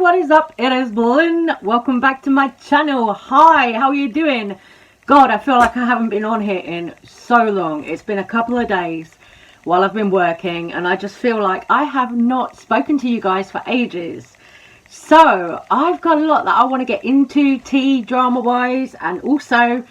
what is up? It is Lynn. Welcome back to my channel. Hi, how are you doing? God, I feel like I haven't been on here in so long. It's been a couple of days while I've been working, and I just feel like I have not spoken to you guys for ages. So I've got a lot that I want to get into tea drama wise, and also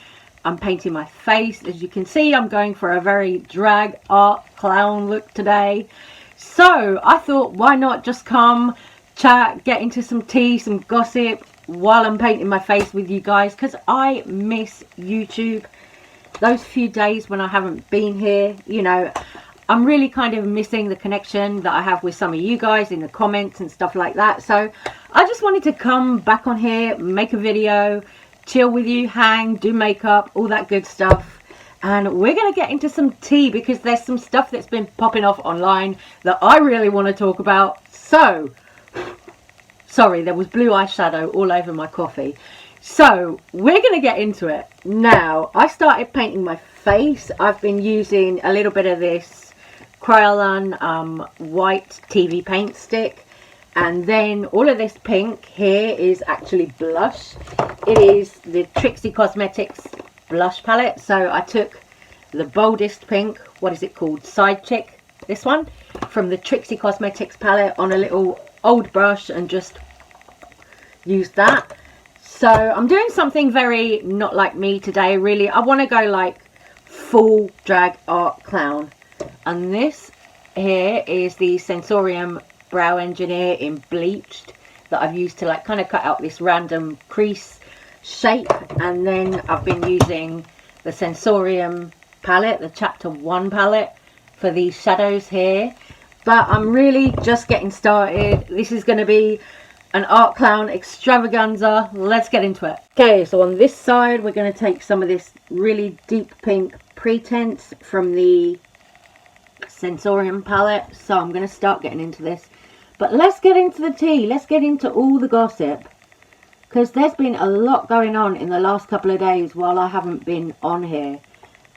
I'm painting my face. As you can see, I'm going for a very drag art clown look today. So I thought, why not just come chat, get into some tea, some gossip while I'm painting my face with you guys, because I miss YouTube. Those few days when I haven't been here, you know, I'm really kind of missing the connection that I have with some of you guys in the comments and stuff like that. So I just wanted to come back on here, make a video, chill with you, hang, do makeup, all that good stuff. And we're going to get into some tea because there's some stuff that's been popping off online that I really want to talk about. So, sorry, there was blue eyeshadow all over my coffee. So, we're going to get into it. Now, I started painting my face. I've been using a little bit of this Kryolan white TV paint stick. And then all of this pink here is actually blush. It is the Trixie Cosmetics blush palette. So I took the boldest pink, what is it called, Side Chick, this one, from the Trixie Cosmetics palette on a little old brush and just used that. So I'm doing something very not like me today, really. I want to go like full drag art clown. And this here is the Sensorium Brow Engineer in Bleached that I've used to like kind of cut out this random crease shape. And then I've been using the Sensorium palette, the chapter 1 palette, for these shadows here. But I'm really just getting started. This is going to be an art clown extravaganza. Let's get into it. Okay, so on this side we're going to take some of this really deep pink Pretense from the Sensorium palette. So I'm going to start getting into this. But let's get into the tea. Let's get into all the gossip, because there's been a lot going on in the last couple of days while I haven't been on here.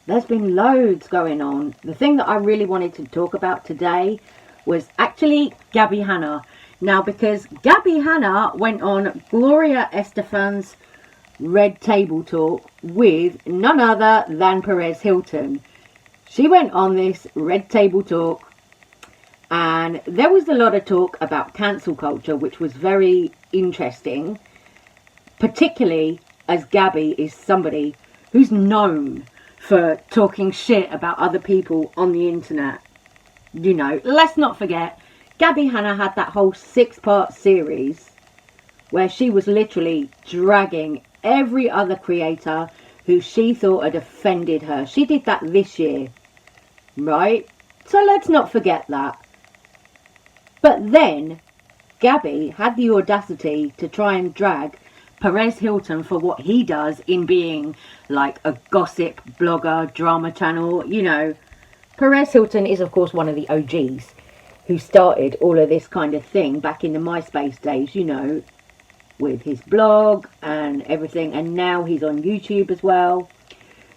There's been loads going on. The thing that I really wanted to talk about today was actually Gabbie Hanna. Now, because Gabbie Hanna went on Gloria Estefan's Red Table Talk with none other than Perez Hilton. She went on this Red Table Talk, and there was a lot of talk about cancel culture, which was very interesting. Particularly as Gabbie is somebody who's known for talking shit about other people on the internet. You know, let's not forget, Gabbie Hanna had that whole 6-part series where she was literally dragging every other creator who she thought had offended her. She did that this year, right? So let's not forget that. But then Gabbie had the audacity to try and drag Perez Hilton for what he does in being like a gossip blogger, drama channel. You know, Perez Hilton is of course one of the OGs who started all of this kind of thing back in the MySpace days, you know, with his blog and everything, and now he's on YouTube as well.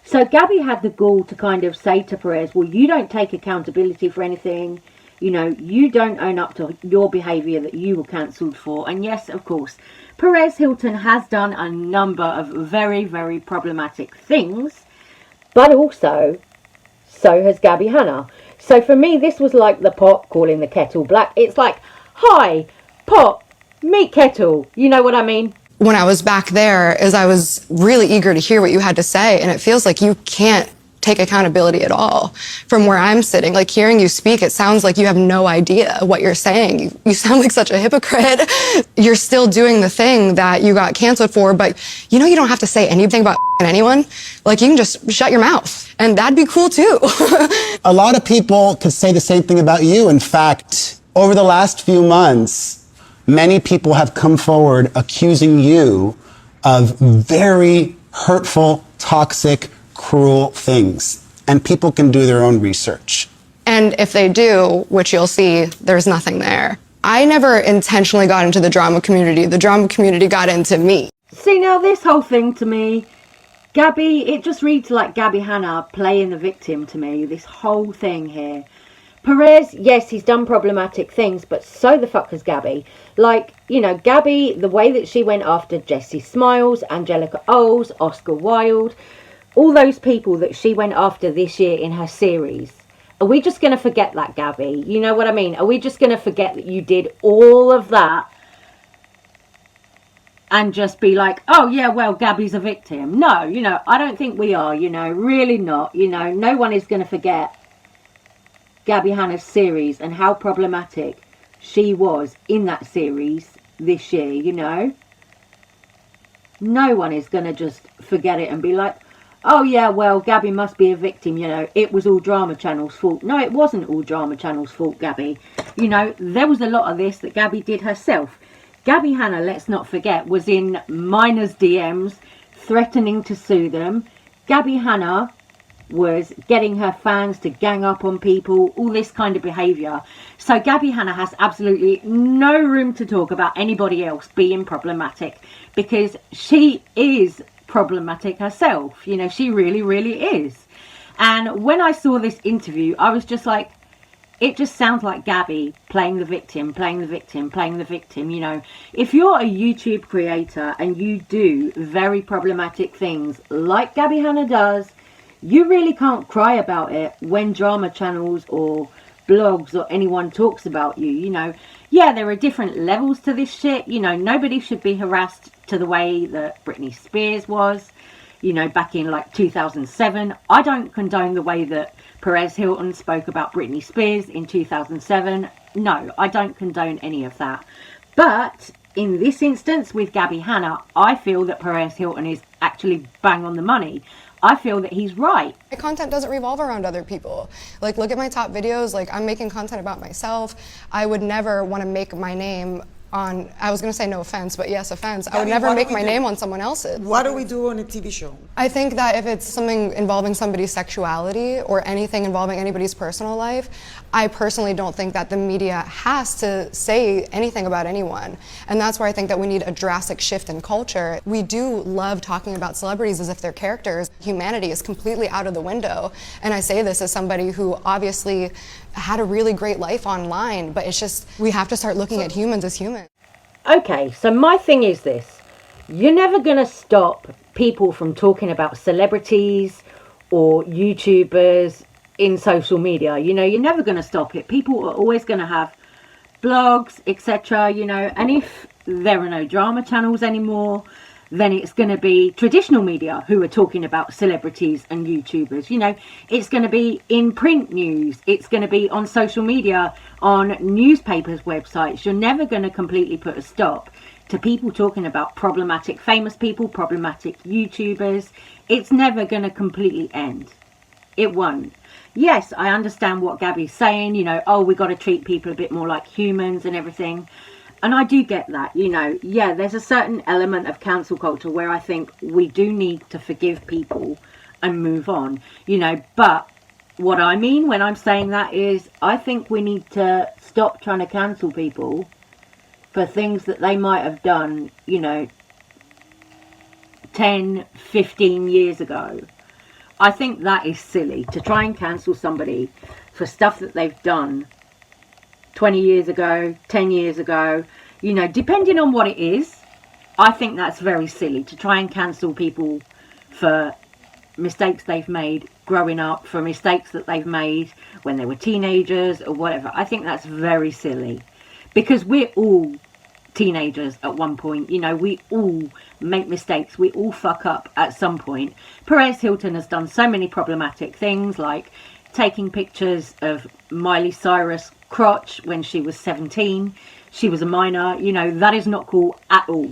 So Gabbie had the gall to kind of say to Perez, well, you don't take accountability for anything. You know, you don't own up to your behaviour that you were cancelled for. And yes, of course, Perez Hilton has done a number of very, very problematic things. But also, so has Gabbie Hanna. So for me, this was like the pot calling the kettle black. It's like, hi, pot, meet kettle. You know what I mean? When I was back there, is I was really eager to hear what you had to say. And it feels like you can't take accountability at all from where I'm sitting. Like hearing you speak, it sounds like you have no idea what you're saying. You sound like such a hypocrite. You're still doing the thing that you got canceled for, but you know you don't have to say anything about anyone. Like you can just shut your mouth, and that'd be cool too. A lot of people could say the same thing about you. In fact, over the last few months, many people have come forward accusing you of very hurtful, toxic, cruel things, and people can do their own research. And if they do, which you'll see, there's nothing there. I never intentionally got into the drama community. The drama community got into me. See, now this whole thing to me, Gabbie, it just reads like Gabbie Hanna playing the victim to me, this whole thing here. Perez, yes, he's done problematic things, but so the fuck has Gabbie. Like, you know, Gabbie, the way that she went after Jessie Smiles, Angelica Oles, Oscar Wilde, all those people that she went after this year in her series. Are we just going to forget that, Gabbie? You know what I mean? Are we just going to forget that you did all of that and just be like, oh, yeah, well, Gabbie's a victim? No, you know, I don't think we are, you know, really not. You know, no one is going to forget Gabbie Hanna's series and how problematic she was in that series this year, you know. No one is going to just forget it and be like, oh yeah, well, Gabbie must be a victim, you know, it was all Drama Channel's fault. No, it wasn't all Drama Channel's fault, Gabbie. You know, there was a lot of this that Gabbie did herself. Gabbie Hanna, let's not forget, was in minors' DMs, threatening to sue them. Gabbie Hanna was getting her fans to gang up on people, all this kind of behaviour. So Gabbie Hanna has absolutely no room to talk about anybody else being problematic, because she is problematic herself. You know, she really, really is. And when I saw this interview, I was just like, it just sounds like Gabbie playing the victim, playing the victim, playing the victim. You know, if you're a YouTube creator and you do very problematic things like Gabbie Hanna does, you really can't cry about it when drama channels or blogs or anyone talks about you. You know, yeah, there are different levels to this shit. You know, nobody should be harassed to the way that Britney Spears was, you know, back in like 2007. I don't condone the way that Perez Hilton spoke about Britney Spears in 2007. No, I don't condone any of that. But in this instance with Gabbie Hanna, I feel that Perez Hilton is actually bang on the money. I feel that he's right. My content doesn't revolve around other people. Like, look at my top videos, like, I'm making content about myself. I would never want to make my name on, I was going to say no offense, but yes, offense. I would never make my name on someone else's. What do we do on a TV show? I think that if it's something involving somebody's sexuality or anything involving anybody's personal life, I personally don't think that the media has to say anything about anyone. And that's where I think that we need a drastic shift in culture. We do love talking about celebrities as if they're characters. Humanity is completely out of the window. And I say this as somebody who obviously had a really great life online, but it's just, we have to start looking at humans as humans. Okay, so my thing is this. You're never going to stop people from talking about celebrities or YouTubers in social media. You know, you're never going to stop it. People are always going to have blogs, etc., you know, and if there are no drama channels anymore, then it's going to be traditional media who are talking about celebrities and YouTubers. You know, it's going to be in print news. It's going to be on social media, on newspapers, websites. You're never going to completely put a stop to people talking about problematic famous people, problematic YouTubers. It's never going to completely end. It won't. Yes, I understand what Gabbie's saying, you know, oh, we got to treat people a bit more like humans and everything. And I do get that, you know, yeah, there's a certain element of cancel culture where I think we do need to forgive people and move on, you know, but what I mean when I'm saying that is I think we need to stop trying to cancel people for things that they might have done, you know, 10, 15 years ago. I think that is silly to try and cancel somebody for stuff that they've done 20 years ago, 10 years ago, you know, depending on what it is. I think that's very silly to try and cancel people for mistakes they've made growing up, for mistakes that they've made when they were teenagers or whatever. I think that's very silly because we're all teenagers at one point, you know, we all make mistakes, we all fuck up at some point. Perez Hilton has done so many problematic things like taking pictures of Miley Cyrus' crotch when she was 17. She was a minor, you know, that is not cool at all.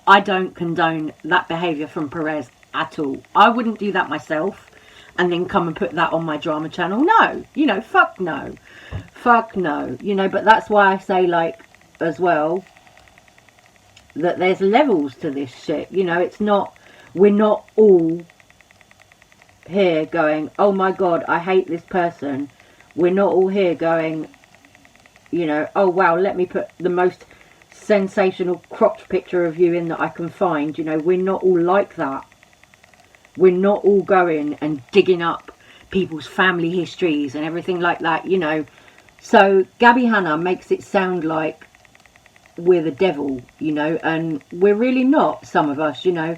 I don't condone that behaviour from Perez at all. I wouldn't do that myself and then come and put that on my drama channel. No, you know, fuck no, you know, but that's why I say, like, as well, that there's levels to this shit, you know. It's not, we're not all here going, oh my god, I hate this person. We're not all here going, you know, oh wow, let me put the most sensational cropped picture of you in that I can find. You know, we're not all like that. We're not all going and digging up people's family histories and everything like that, you know. So Gabbie Hanna makes it sound like we're the devil, you know, and we're really not. Some of us, you know,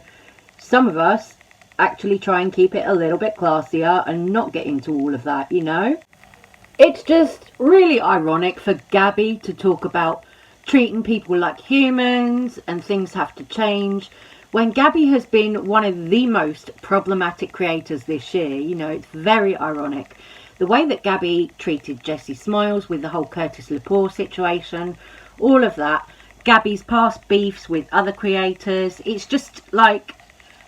some of us actually try and keep it a little bit classier and not get into all of that, you know. It's just really ironic for Gabbie to talk about treating people like humans and things have to change when Gabbie has been one of the most problematic creators this year. You know, it's very ironic. The way that Gabbie treated Jessie Smiles with the whole Curtis Lepore situation, all of that, Gabbie's past beefs with other creators, it's just like,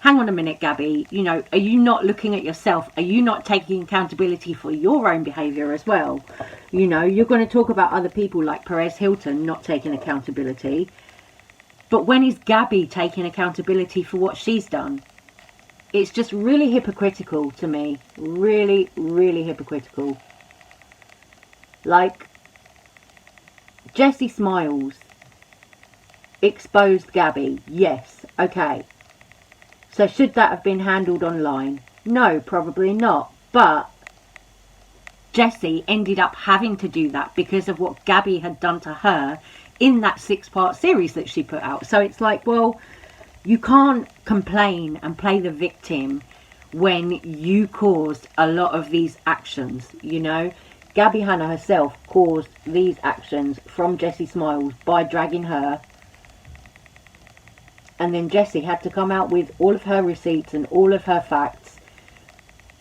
hang on a minute, Gabbie, you know, are you not looking at yourself? Are you not taking accountability for your own behaviour as well? You know, you're going to talk about other people like Perez Hilton not taking accountability. But when is Gabbie taking accountability for what she's done? It's just really hypocritical to me. Really, really hypocritical. Like, Jessie Smiles exposed Gabbie. Yes, okay. So should that have been handled online? No, probably not. But Jessie ended up having to do that because of what Gabbie had done to her in that 6-part series that she put out. So it's like, well, you can't complain and play the victim when you caused a lot of these actions, you know. Gabbie Hanna herself caused these actions from Jessie Smiles by dragging her. And then Jessie had to come out with all of her receipts and all of her facts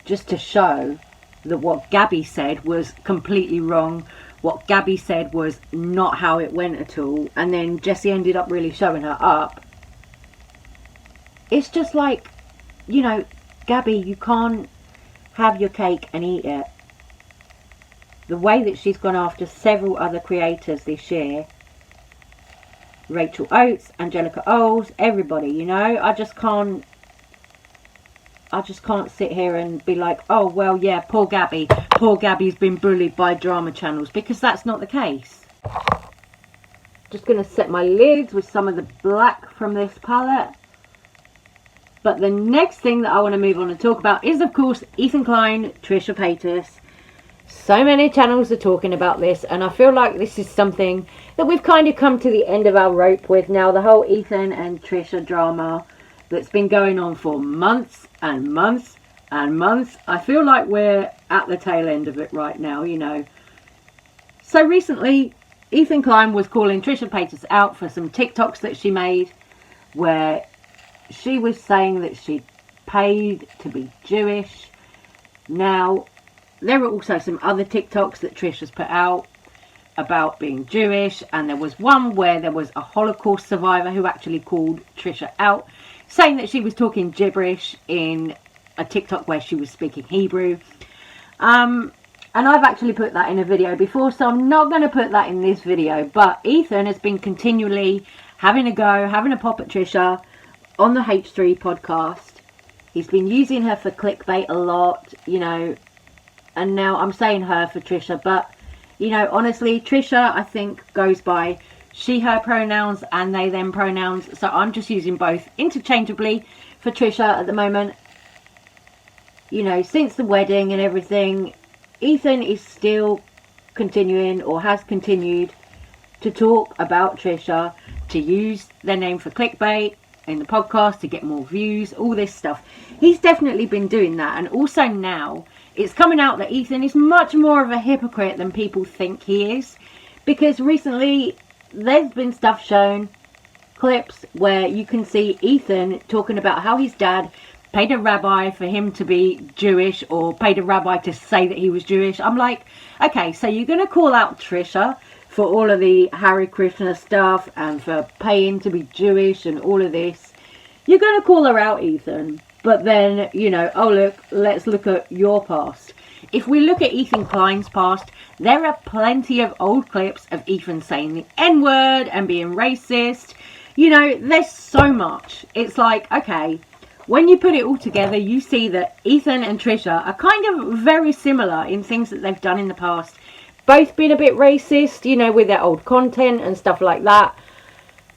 just to show that what Gabbie said was completely wrong. What Gabbie said was not how it went at all. And then Jessie ended up really showing her up. It's just like, you know, Gabbie, you can't have your cake and eat it. The way that she's gone after several other creators this year, Rachel Oates, Angelica Oles, everybody, you know, I just can't sit here and be like, oh, well, yeah, poor Gabbie's been bullied by drama channels, because that's not the case. Just going to set my lids with some of the black from this palette. But the next thing that I want to move on and talk about is, of course, Ethan Klein, Trisha Paytas. So many channels are talking about this, and I feel like this is something that we've kind of come to the end of our rope with now. The whole Ethan and Trisha drama that's been going on for months and months and months. I feel like we're at the tail end of it right now, you know. So recently, Ethan Klein was calling Trisha Paytas out for some TikToks that she made where she was saying that she'd paid to be Jewish. Now, there were also some other TikToks that Trisha's put out about being Jewish, and there was one where there was a Holocaust survivor who actually called Trisha out, saying that she was talking gibberish in a TikTok where she was speaking Hebrew. And I've actually put that in a video before, so I'm not going to put that in this video. But Ethan has been continually having a go, having a pop at Trisha on the H3 podcast. He's been using her for clickbait a lot, you know, and now I'm saying her for Trisha, but, you know, honestly, Trisha, I think, goes by she, her pronouns and they, them pronouns. So I'm just using both interchangeably for Trisha at the moment. You know, since the wedding and everything, Ethan is still continuing, or has continued, to talk about Trisha, to use their name for clickbait in the podcast to get more views, all this stuff. He's definitely been doing that. And also now it's coming out that Ethan is much more of a hypocrite than people think he is, because recently there's been stuff shown, clips where you can see Ethan talking about how his dad paid a rabbi for him to be Jewish, or paid a rabbi to say that he was Jewish. I'm like, okay, so you're going to call out Trisha for all of the Hare Krishna stuff and for paying to be Jewish and all of this. You're going to call her out, Ethan. But then, you know, oh look, let's look at your past. If we look at Ethan Klein's past, there are plenty of old clips of Ethan saying the N-word and being racist. You know, there's so much. It's like, okay, when you put it all together, you see that Ethan and Trisha are kind of very similar in things that they've done in the past. Both been a bit racist, you know, with their old content and stuff like that.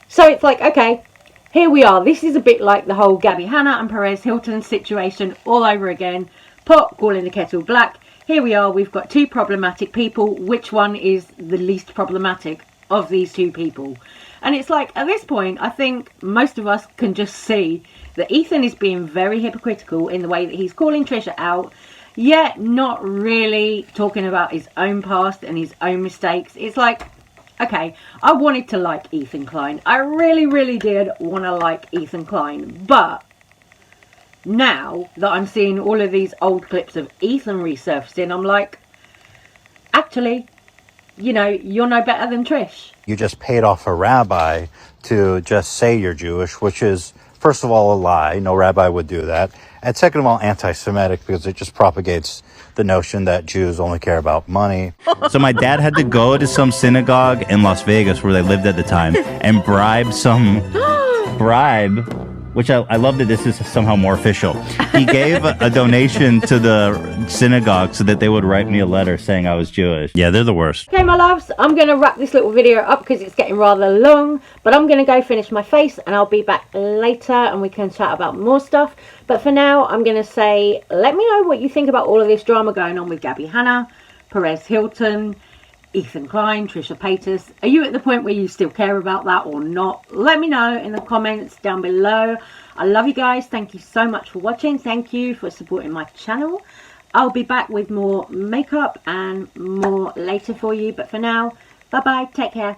So it's like, okay, here we are. This is a bit like the whole Gabbie Hanna and Perez Hilton situation all over again. Pot calling the kettle black. here we are, we've got two problematic people. Which one is the least problematic of these two people? And it's like, at this point, I think most of us can just see that Ethan is being very hypocritical in the way that he's calling Trisha out, yet not really talking about his own past and his own mistakes. It's like, okay, I wanted to like Ethan Klein. I really, really did want to like Ethan Klein. But now that I'm seeing all of these old clips of Ethan resurfacing, I'm like, actually, you know, you're no better than Trish. You just paid off a rabbi to just say you're Jewish, which is, first of all, a lie. No rabbi would do that. And second of all, anti-Semitic, because it just propagates the notion that Jews only care about money. So my dad had to go to some synagogue in Las Vegas where they lived at the time and bribe which I love that this is somehow more official. He gave a donation to the synagogue so that they would write me a letter saying I was Jewish. Yeah, they're the worst. Okay, my loves, I'm going to wrap this little video up because it's getting rather long. But I'm going to go finish my face and I'll be back later and we can chat about more stuff. But for now, I'm going to say, let me know what you think about all of this drama going on with Gabbie Hanna, Perez Hilton, Ethan Klein, Trisha Paytas. Are you at the point where you still care about that or not? Let me know in the comments down below. I love you guys. Thank you so much for watching. Thank you for supporting my channel. I'll be back with more makeup and more later for you. But for now, bye bye. Take care.